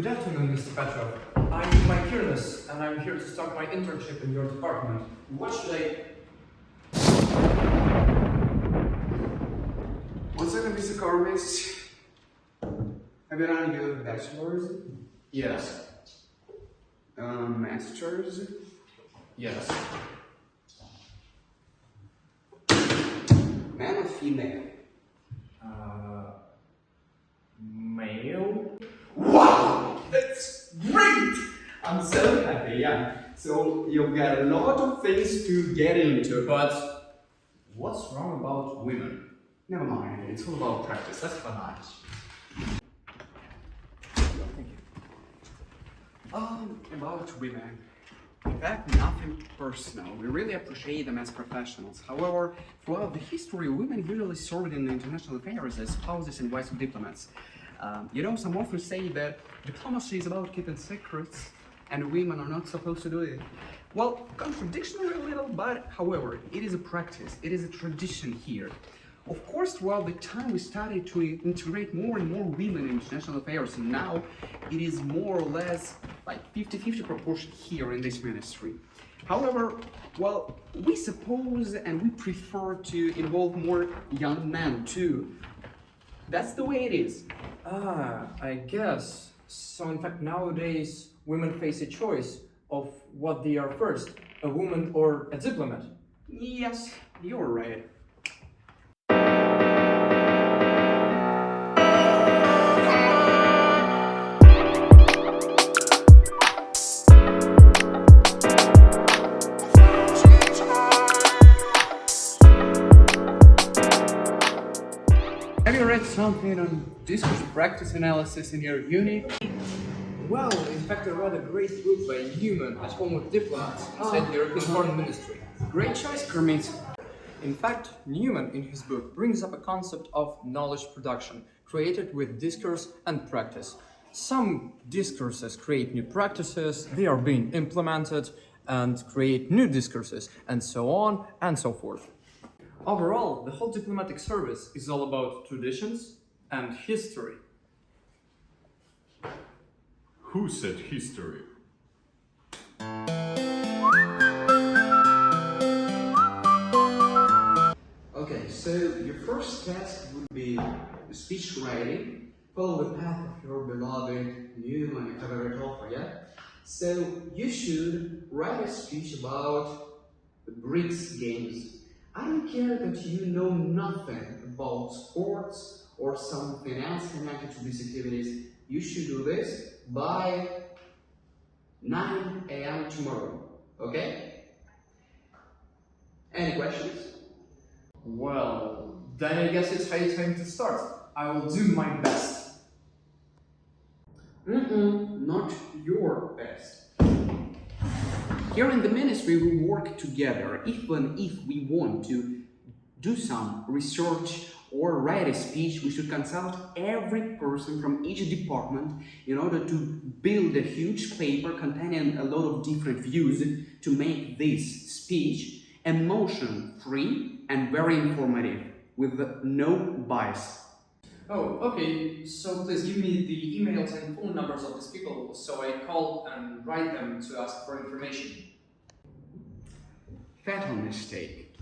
Good afternoon, Mr. Petrov. I'm Mike Kirnos, and I'm here to start my internship in your department. What should I... One second, Mr. Kirnos. Have you done your bachelor's? Yes. Master's? Yes. Man or female? Male? Wow! That's great! I'm so happy, yeah. So you've got a lot of things to get into. But what's wrong about women? Never mind, it's all about practice. Let's have a night. Thank you. About women. In fact, nothing personal. We really appreciate them as professionals. However, throughout the history, women usually served in international affairs as spouses and wives of diplomats. Some authors say that diplomacy is about keeping secrets, and women are not supposed to do it. Well, contradictory a little, but however, it is a practice, it is a tradition here. Of course, throughout the time we started to integrate more and more women in international affairs, and now it is more or less like 50-50 proportion here in this ministry. However, well, we suppose and we prefer to involve more young men too. That's the way it is. I guess. So in fact, nowadays, women face a choice of what they are first, a woman or a diplomat. Yes, you're right. Have you read something on discourse practice analysis in your uni? Well, in fact, I read a great book by Neumann at home with diplomats inside the European Foreign Ministry. Great choice, Kermit. In fact, Neumann in his book brings up a concept of knowledge production, created with discourse and practice. Some discourses create new practices, they are being implemented and create new discourses, and so on and so forth. Overall, the whole diplomatic service is all about traditions and history. Who said history? Okay, so your first task would be speech writing. Follow the path of your beloved Neumann Petrov, yeah? So you should write a speech about the BRICS games. I don't care that you know nothing about sports or something else connected to these activities. You should do this by 9 a.m. tomorrow, okay? Any questions? Well, then I guess it's high time to start. I will do my best. Not your best. Here in the ministry, we work together. Even if we want to do some research or write a speech, we should consult every person from each department in order to build a huge paper containing a lot of different views to make this speech emotion-free and very informative, with no bias. Oh, okay, so please give me the emails and phone numbers of these people so I call and write them to ask for information. Fatal mistake.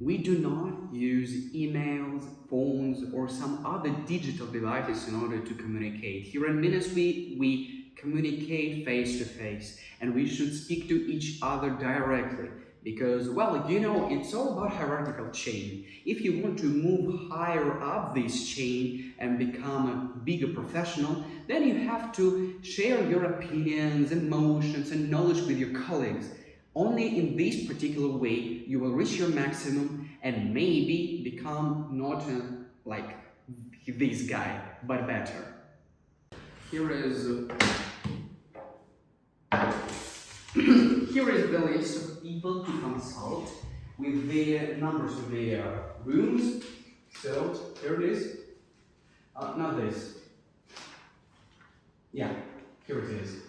We do not use emails, phones, or some other digital devices in order to communicate. Here in ministry, we communicate face to face, and we should speak to each other directly. Because, well, it's all about hierarchical chain. If you want to move higher up this chain and become a bigger professional, then you have to share your opinions, emotions, and knowledge with your colleagues. Only in this particular way you will reach your maximum and maybe become not like this guy, but better. Here is the list of people to consult with the numbers of the rooms. So here it is. Not this. Yeah, here it is.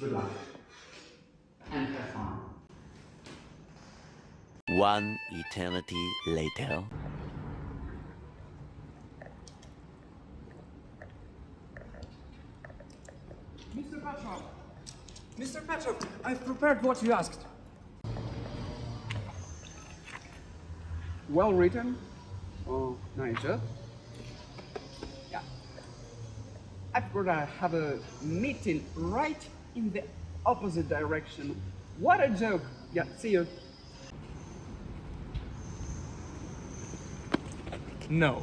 Good luck. And have fun. One eternity later. Mr. Petrov! Mr. Petrov, I've prepared what you asked. Well written. Oh, nice job. Yeah. I've got to have a meeting right in the opposite direction. What a joke. Yeah, see you. No.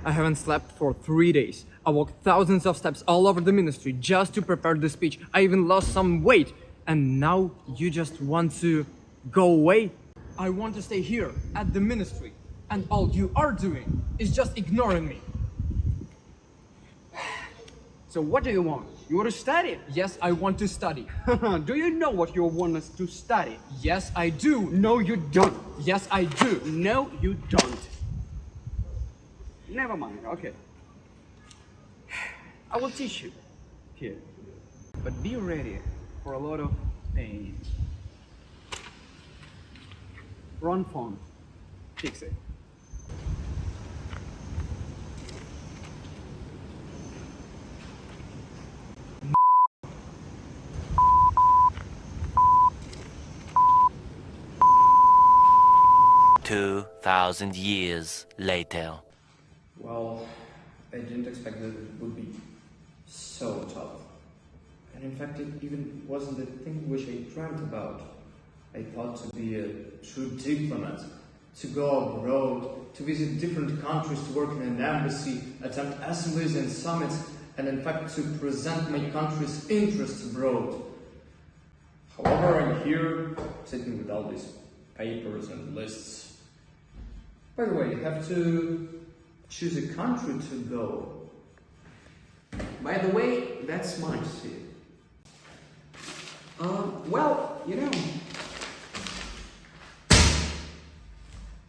I haven't slept for 3 days. I walked thousands of steps all over the ministry just to prepare the speech. I even lost some weight. And now you just want to go away? I want to stay here at the ministry. And all you are doing is just ignoring me. So what do you want? You want to study? Yes, I want to study. Do you know what you want us to study? Yes, I do. No, you don't. Yes, I do. No, you don't. Never mind, okay. I will teach you here. But be ready for a lot of pain. Run phone. Fix it. Two 2,000 years later. Well, I didn't expect that it would be so tough. And in fact, it even wasn't the thing which I dreamt about. I thought to be a true diplomat, to go abroad, to visit different countries, to work in an embassy, attend assemblies and summits, and in fact to present my country's interests abroad. However, I'm here, sitting with all these papers and lists. By the way, you have to choose a country to go. By the way, that's my seat. Well, you know,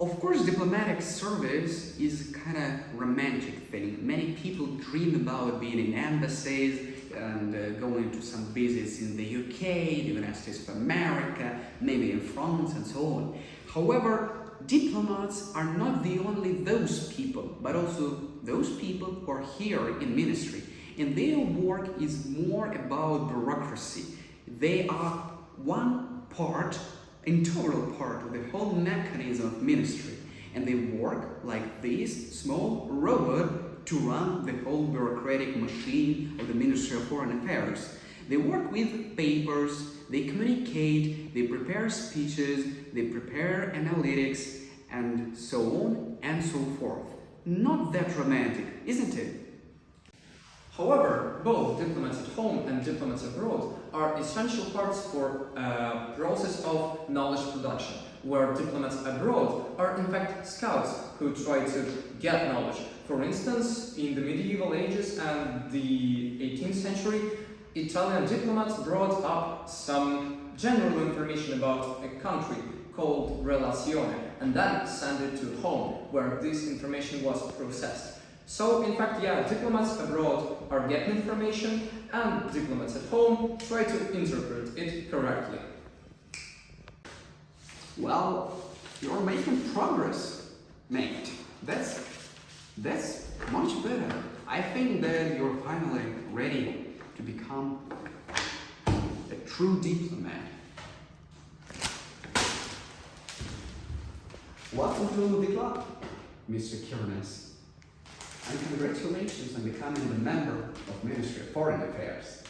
of course, diplomatic service is kind of romantic thing. Many people dream about being in embassies and going to some visits in the UK, the United States of America, maybe in France and so on. However, diplomats are not the only those people, but also those people who are here in ministry. And their work is more about bureaucracy. They are one part, integral part of the whole mechanism of ministry. And they work like this small robot to run the whole bureaucratic machine of the Ministry of Foreign Affairs. They work with papers, they communicate, they prepare speeches, they prepare analytics, and so on and so forth. Not that romantic, isn't it? However, both diplomats at home and diplomats abroad are essential parts for a process of knowledge production, where diplomats abroad are in fact scouts who try to get knowledge. For instance, in the medieval ages and the 18th century, Italian diplomats brought up some general information about a country called relazione and then sent it to home, where this information was processed. So, in fact, yeah, diplomats abroad are getting information and diplomats at home try to interpret it correctly. Well, you're making progress, mate. That's much better. I think that you're finally ready to become a true diplomat. Welcome to the club, Mr. Kirnos. And congratulations on becoming the member of Ministry of Foreign Affairs.